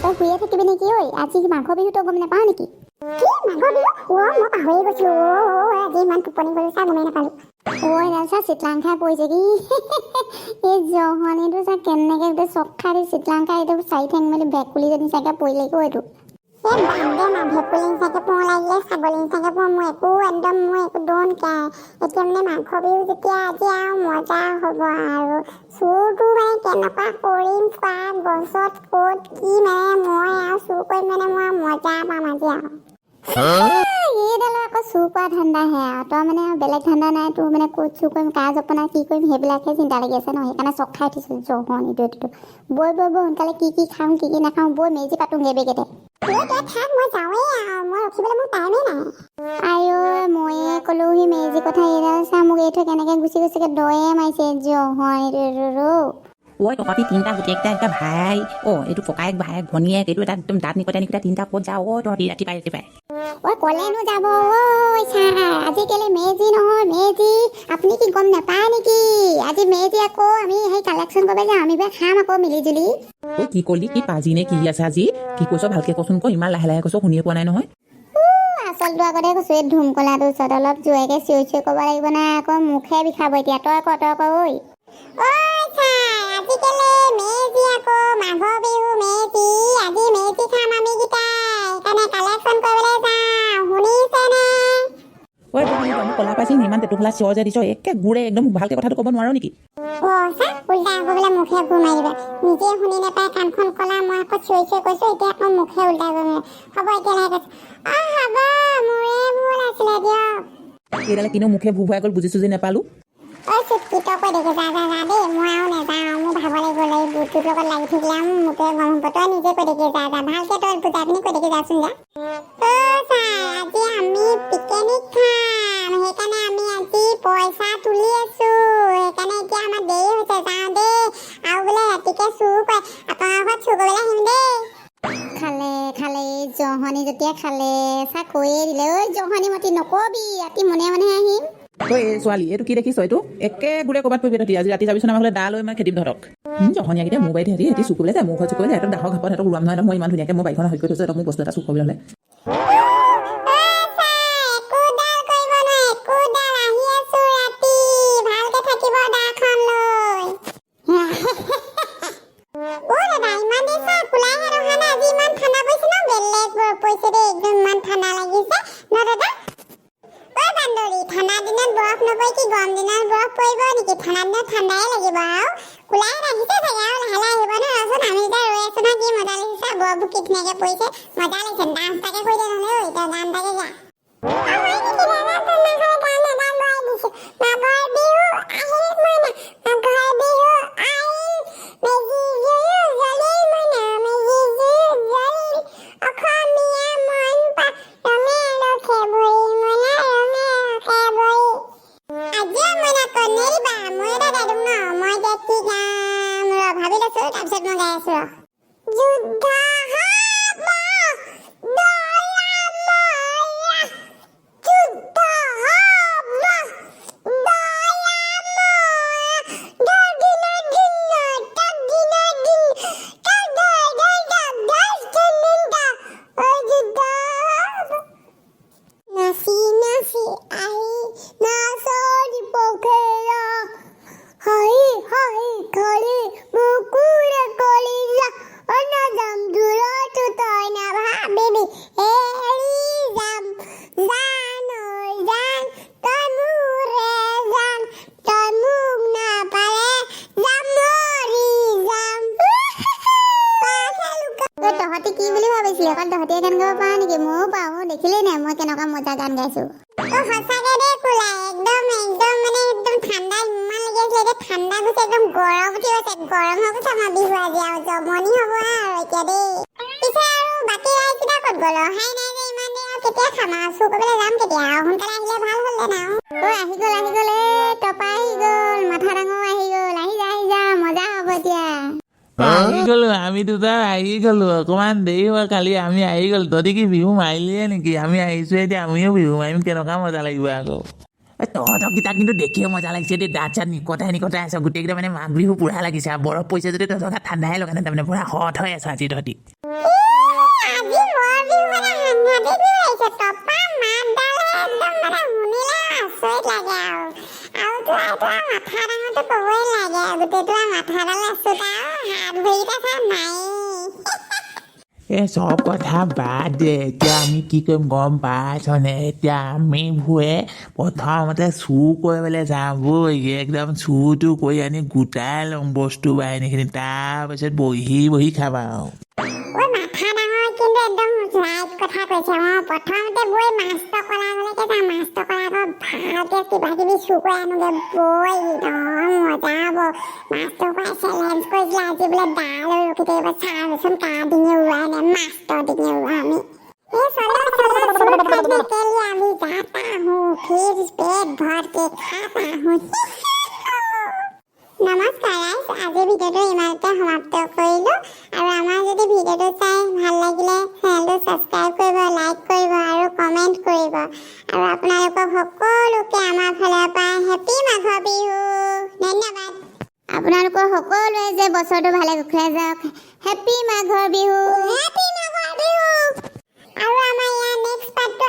তই শুয়ে থাকিবি নেকি ঐ? আজি মাঘৰ বিহু তই গম নাপাৱ নেকি? কি মাঘৰ বিহু? মই পাহৰি গৈছিলোঁ। আজি ইমান টোপনি গ'লো চা গমেই নাপালোঁ। এডাল চা চিতলাং খাই পৰিছে কি এই জহনীটো চা কেনেকৈ গোটেই চক খাই দি চিতলাং খাই এইটো চাৰি ঠেং মেলি ভেকুলী যদি চাগে পৰিলেগৈ এইটো। এই বান্দে না ভেকুলী চাগে পৰ লাগিলে ছাগলী চাগে পৰ মোৰ একো দৌন কাই। এতিয়া মানে মাঘৰ বিহু যেতিয়া আজি আৰু মজা হ'ব আৰু চুৰটো মানে কেনেকুৱা কৰিম কোৱা গছত ক'ত কি মানে মই আৰু চুৰ কৰিম মানে মই মজা পাম আজি আৰু। এইডালৰ আকৌ চুৰ কৰা ধান্দাহে আৰু তই মানে বেলেগ ধান্দা নাই তোৰ মানে ক'ত চুৰ কৰিম কাৰ জপনা কি কৰিম সেইবিলাকহে চিন্তা লাগি আছে ন। সেইকাৰণে চক খাই উঠিছোঁ জহনীটো বৈ সোনকালে কি খাওঁ কি নাখাওঁ বৈ মেজি পাতোঁগৈ বেগেতে। থাক মই যাওঁৱেই আৰু মই ৰখিবলৈ মোৰ টাইমেই নাই। আইঅ ময়ে ক'লো সি মেজি কথা এইডাল চা মোক এই থৈ কেনেকৈ গুচি গৈছেগৈ দয়ে মাৰিছে জহনীটো। ঐ তহঁতি তিনিটা গোটেইকেইটা একটা ভাই এইটো ককায়েক ভায়েক ভনীয়েক এইটো এটা একদম দাঁত নিকটা তিনিটা ক'ত যাওঁ তহঁতি ৰাতিপুৱাই ক'লেনো যাব ছাৰ আজিকালি মেজি নহয় মেজি আপুনি কি গম নাপায় নেকি? আজি মেজি আকৌ আমি সেই কালেকশ্যন কৰিব যাওঁ আমি খাম আকৌ মিলিজুলি। কি ক'লি কি পাজি নে কি আছে আজি কি কৈছ ভালকৈ কচোন ক ইমান লাহে কৈছ শুনিয়ে পোৱা নাই নহয়। আচলটো আগতে কৈছোঁ এই ধুমকলাটোৰ ওচৰত অলপ জোৰেকৈ চিঞৰি ক'ব লাগিব নাই আকৌ মুখে বিষাব এতিয়া তই ক ঐ আজিকালি মেজি আকৌ মাঘৰ বিহু মেজি আজি মেজি খাম আমি কেইটাই সেইকাৰণে কালেকশ্যন কৰিবলৈ যাওঁ শুনিছেনে? ঐ আমি কলা পাইছি ইমান টেটুফলা চিঞৰ যে দিছ একে ঘূৰে একদম ভালকৈ কথাটো ক'ব নোৱাৰো নেকি? চা উল্টা আকৌ বোলে মুখে ঘূৰ মাৰি দিবা নিজে শুনি নাপায় কাণখন কলা মই আকৌ চিঞৰি কৈছোঁ এতিয়া আকৌ মুখে উল্টা ঘূৰ মাৰিব হ'ব এতিয়া লাহে কৈছোঁ হ'ব মোৰে ভুল আছিলে দিয়ক। এইডালে কিনো মুখে ভুভুৱাই গ'ল বুজি চুজি নাপালোঁ। চুটকি তই কৈ দেখি যা দেই মই আৰু নাযাওঁ মোৰ ভাগৰ লাগিব বুটটোৰ লগত লাগি থাকিলে আৰু মোকে গম হ'ব তই নিজে কৈ দেখি যা ভালকৈ তই বুজাই পিনি কৈ দেখি যাচোন যা। আজি আমি পিকনিক খাম সেইকাৰণে আমি আজি পইচা তুলি আছোঁ সেইকাৰণে এতিয়া আমাৰ দেৰি হৈছে যাওঁ দেই আৰু বোলে ৰাতিকৈ চুৰ কৰে আপোনাৰ ঘৰত চুৰ কৰিবলৈ আহিম দেই। খালে জহনী যেতিয়া খালে চা কৈয়ে দিলে ঐ জহনী মতি নকবি ৰাতি মনে আহিম। ঐ ছোৱালী এইটো কি দেখিছ এইটো একে ঘূৰে ক'ৰবাত পৰিবি তহঁতি আজি ৰাতি যাবিচোন আমাৰ ঘৰলৈ দা লৈ মানে খেদিম ধৰক জহনীয়াকেইটা মোৰ বাৰীত সিহঁতি চুৰ কৰিবলৈ যায় মোৰ ঘৰত চুৰ কৰিবলৈ যায় একদম ডাঙৰ ঘাপত সিহঁতক উৰাম নহয় মই ইমান ধুনীয়াকৈ মই বাৰীখন হৈ কৰি থৈছোঁ মোক বস্তু এটা চুৰ কৰিবলৈ হ'লে। ঠাণ্ডা দিনত বৰফ নপৰে কি গৰম দিনত বৰফ পৰিব নেকি? ঠাণ্ডা দিনত ঠাণ্ডাই লাগিব আৰু কোলাই আহিছে চাগে আৰু লাহে আহিব নহয় ৰচোন আমি এতিয়া ৰৈ আছো নহয় কি মজা লাগিছে বৰফবোৰ কি ধুনীয়াকৈ পৰিছে মজা লাগিছে ডান্স তাকে কৰি দে নহ'লে এতিয়া গান তাকে গা তহঁতি কি বুলি ভাবিছিলি অকল তহঁতিয়ে গান গাব পাৰা নেকি? ময়ো পাওঁ দেখিলেই নাই মই কেনেকুৱা মজা গান গাইছোঁ। সঁচাকে দেই কোলাই একদম ঠাণ্ডা ইমান লাগি আছিলে এতিয়া ঠাণ্ডা গৈছে একদম গৰম উঠি গৈছে গৰম হৈ গৈছে আমাৰ বিহু আজি আৰু জমনি হ'ব আৰু এতিয়া দেই। পিছে আৰু বাকী ৰাইজকেইটা ক'ত গ'ল অহাই নাই যে ইমান দেৰি আৰু কেতিয়া খাম আৰু চুৰ কৰিবলৈ যাম কেতিয়া আৰু সোনকালে আহিলে ভাল হ'লহেঁতেন আৰু আহি গ'ল টপা আহি গ'ল মাথা ডাঙৰ আহি গ'ল আহি যা মজা হ'ব এতিয়া। আহি গ'লো আমি দুটা আহি গ'লো অকণমান দেৰি হয় কালি আমি আহি গ'লো তহঁতি কি বিহু মাৰিলিয়ে নেকি? আমি আহিছোঁ এতিয়া আমিও বিহু মাৰিম কেনেকুৱা মজা লাগিব আকৌ। তহঁতকেইটা কিন্তু দেখিও মজা লাগিছে দেই দাঁত চাত নিকটাই আছে গোটেইকেইটা মানে মাঘ বিহু পুৰা লাগিছে আৰু বৰফ পৰিছে যদি তহঁতৰ ঠাণ্ডাই লগা নাই তাৰমানে পুৰা হট হৈ আছে আজি তহঁতি। সাংঘাতিক আহিছে টপা মাতডালে একদম মানে শুনিলে আচৰিত লাগে আৰু তো মাথা ডাঙৰটো ক'বই লাগে গোটেইটো মাথাডাল আছোত আৰু হাত ভৰিকেইটা চা নাই এই চব কথা বাদ দে এতিয়া আমি কি কৰিম গম পাইছনে এতিয়া আমি বোৰে প্ৰথমতে চুৰ কৰিবলৈ যাবই একদম চুৰটো কৰি আনি গোটাই ল'ম বস্তু বাহিনীখিনি তাৰপিছত বহি বহি খাম আৰু ঐ মাথা ডাঙৰ কিন্তু একদম ৰাইট কথা কৈছে প্ৰথমতে বৈ মাছ টকলালৈকে যাম মাছ টকলা আকৌ ভালকৈ কিবা কিবি চুৰ কৰি আনোগৈ বৈ একদম মজা হ'ব মাছ টকলাই চেলেঞ্জ কৰিছিলে আজি বোলে ডাল ৰখি থাকিব চাওঁচোন কাৰ ডিঙি উৰুৱাই নে মাছৰ ডিঙি উৰুৱা আমি এই চলো চুৰ करने के लिए अभी जाता हूँ फिर पेट भर के खाता हूँ নমস্কাৰ আজিৰ ভিডিঅ'টো ইমানতে সমাপ্ত কৰিলোঁ আৰু আমাৰ যদি ভিডিঅ'টো চাই ভাল লাগিলে চেনেলটো ছাবস্ক্ৰাইব কৰিব লাইক কৰিব আৰু কমেণ্ট কৰিব আৰু আপোনালোকক সকলোকে আমাৰ ফালৰ পৰা হেপী মাঘৰ বিহু ধন্যবাদ আপোনালোকৰ সকলোৱে যে বছৰটো ভালে কুশলে যাওক হেপী মাঘৰ বিহু আৰু আমাৰ ইয়াৰ নেক্সট পাৰ্টটো